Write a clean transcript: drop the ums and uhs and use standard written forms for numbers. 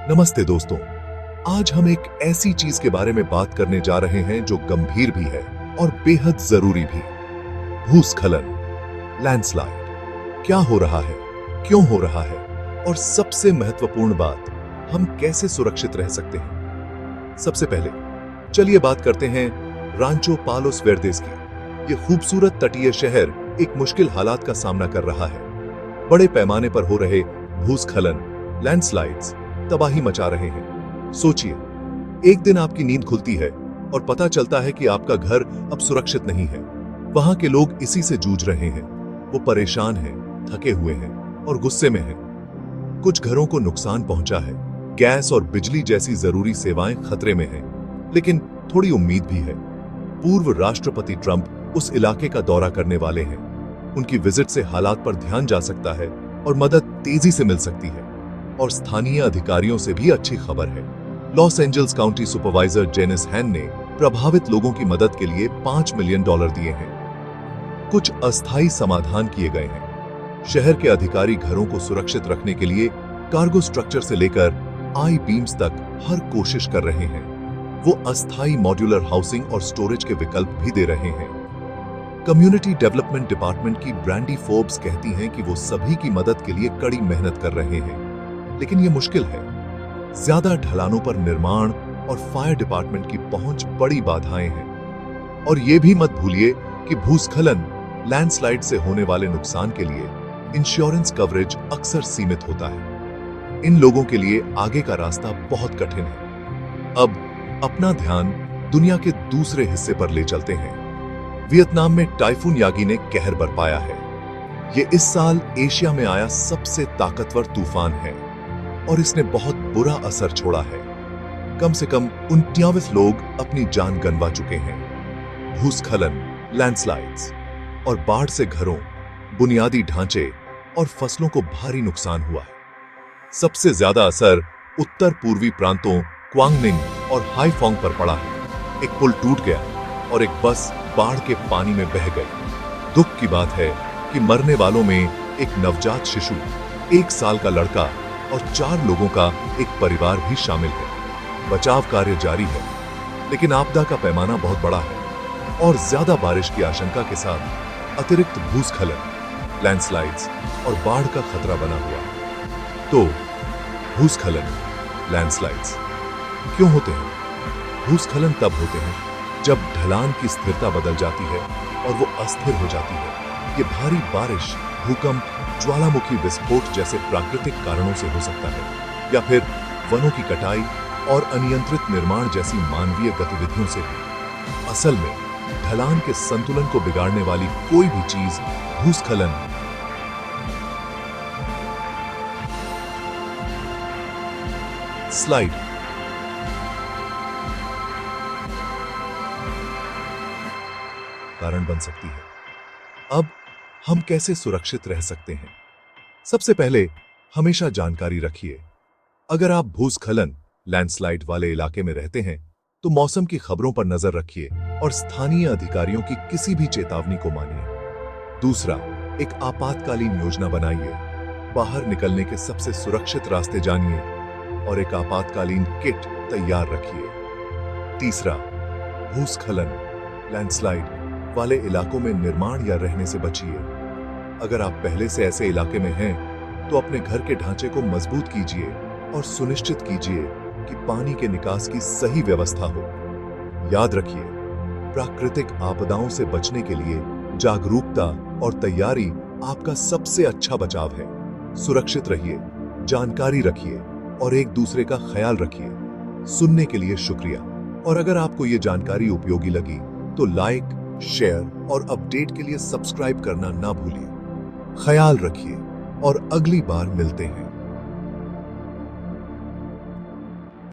नमस्ते दोस्तों, आज हम एक ऐसी चीज के बारे में बात करने जा रहे हैं जो गंभीर भी है और बेहद जरूरी भी। भूस्खलन, लैंडस्लाइड। क्या हो रहा है, क्यों हो रहा है और सबसे महत्वपूर्ण बात, हम कैसे सुरक्षित रह सकते हैं। सबसे पहले चलिए बात करते हैं रांचो पालोस वेर्देस की। ये खूबसूरत तटीय शहर एक मुश्किल हालात का सामना कर रहा है। बड़े पैमाने पर हो रहे भूस्खलन, लैंडस्लाइड्स तबाही मचा रहे हैं। सोचिए, एक दिन आपकी नींद खुलती है और पता चलता है कि आपका घर अब सुरक्षित नहीं है। वहां के लोग इसी से जूझ रहे हैं। वो परेशान हैं, थके हुए हैं और गुस्से में हैं। कुछ घरों को नुकसान पहुंचा है, गैस और बिजली जैसी जरूरी सेवाएं खतरे में हैं, लेकिन थोड़ी उम्मीद भी है। पूर्व राष्ट्रपति ट्रंप उस इलाके का दौरा करने वाले हैं। उनकी विजिट से हालात पर ध्यान जा सकता है और मदद तेजी से मिल सकती है। और स्थानीय अधिकारियों से भी अच्छी खबर है। Los Angeles county supervisor Janice Hahn ने प्रभावित लोगों की मदद के लिए $5 मिलियन दिए हैं। कुछ अस्थायी समाधान किए गए हैं। शहर के अधिकारी घरों को सुरक्षित रखने के लिए कार्गो स्ट्रक्चर से लेकर आई बीम्स तक हर कोशिश कर रहे हैं। वो अस्थायी मॉड्यूलर हाउसिंग और स्टोरेज के विकल्प भी दे रहे हैं। कम्युनिटी डेवलपमेंट डिपार्टमेंट की ब्रांडी फोर्ब्स कहती हैं कि वो सभी की मदद के लिए कड़ी मेहनत कर रहे हैं, लेकिन ये मुश्किल है। ज्यादा ढलानों पर निर्माण और फायर डिपार्टमेंट की पहुंच बड़ी बाधाएं हैं। और ये भी मत भूलिए कि भूस्खलन, लैंडस्लाइड से होने वाले नुकसान के लिए इंश्योरेंस कवरेज अक्सर सीमित होता है। इन लोगों के लिए आगे का रास्ता बहुत कठिन है। अब अपना ध्यान दुनिया के दूसरे हिस्से पर ले चलते हैं। वियतनाम में टाइफून यागी ने कहर बरपाया है। ये इस साल एशिया में आया सबसे ताकतवर तूफान है और इसने बहुत बुरा असर छोड़ा है। कम से कम 29 लोग अपनी जान गंवा चुके हैं। भूस्खलन, लैंडस्लाइड्स और बाढ़ से घरों, बुनियादी ढांचे और फसलों को भारी नुकसान हुआ है। सबसे ज्यादा असर उत्तर पूर्वी प्रांतों क्वांगनिंग और हाईफोंग पर पड़ा है। एक पुल टूट गया और एक बस बाढ़ के पानी में बह गई। दुख की बात है कि मरने वालों में एक नवजात शिशु, 1 साल का लड़का और 4 लोगों का एक परिवार भी शामिल है। बचाव कार्य जारी है, लेकिन आपदा का पैमाना बहुत बड़ा है और ज्यादा बारिश की आशंका के साथ अतिरिक्त भूस्खलन, लैंडस्लाइड्स और बाढ़ का खतरा बना हुआ है। तो भूस्खलन, लैंडस्लाइड्स क्यों होते हैं? भूस्खलन तब होते हैं जब ढलान की स्थिरता बदल जाती है और वो अस्थिर हो जाती है। ये भारी बारिश, भूकंप, ज्वालामुखी विस्फोट जैसे प्राकृतिक कारणों से हो सकता है, या फिर वनों की कटाई और अनियंत्रित निर्माण जैसी मानवीय गतिविधियों से भी। असल में ढलान के संतुलन को बिगाड़ने वाली कोई भी चीज भूस्खलन, स्लाइड, कारण बन सकती है। अब हम कैसे सुरक्षित रह सकते हैं? सबसे पहले हमेशा जानकारी रखिए। अगर आप भूस्खलन, लैंडस्लाइड वाले इलाके में रहते हैं तो मौसम की खबरों पर नजर रखिए और स्थानीय अधिकारियों की किसी भी चेतावनी को मानिए। दूसरा, एक आपातकालीन योजना बनाइए। बाहर निकलने के सबसे सुरक्षित रास्ते जानिए और एक आपातकालीन किट तैयार रखिए। तीसरा, भूस्खलन, लैंडस्लाइड वाले इलाकों में निर्माण या रहने से बचिए। अगर आप पहले से ऐसे इलाके में हैं तो अपने घर के ढांचे को मजबूत कीजिए और सुनिश्चित कीजिए कि पानी के निकास की सही व्यवस्था हो। याद रखिए, प्राकृतिक आपदाओं से बचने के लिए जागरूकता और तैयारी आपका सबसे अच्छा बचाव है। सुरक्षित रहिए, जानकारी रखिए और एक दूसरे का ख्याल रखिए। सुनने के लिए शुक्रिया। और अगर आपको ये जानकारी उपयोगी लगी तो लाइक, शेयर और अपडेट के लिए सब्सक्राइब करना ना भूलिए। ख्याल रखिए और अगली बार मिलते हैं।